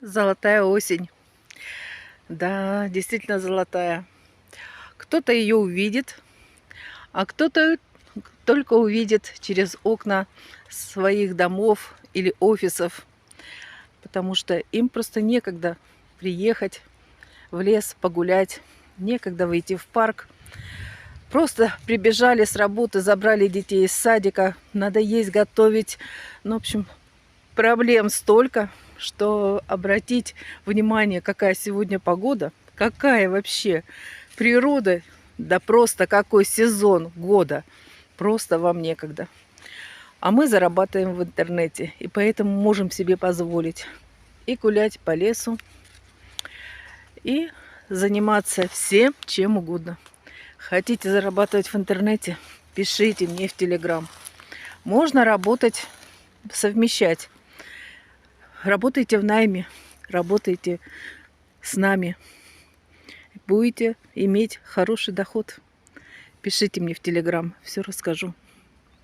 Золотая осень. Да, действительно золотая. Кто-то ее увидит, а кто-то только увидит через окна своих домов или офисов, потому что им просто некогда приехать в лес погулять, некогда выйти в парк. Просто прибежали с работы, забрали детей из садика, надо есть, готовить. Ну, в общем, проблем столько, что обратить внимание, какая сегодня погода, какая вообще природа, да просто какой сезон года, просто вам некогда. А мы зарабатываем в интернете, и поэтому можем себе позволить и гулять по лесу, и заниматься всем, чем угодно. Хотите зарабатывать в интернете? Пишите мне в Телеграм. Можно работать, совмещать. Работайте в найме, работайте с нами. Будете иметь хороший доход. Пишите мне в Телеграм, все расскажу.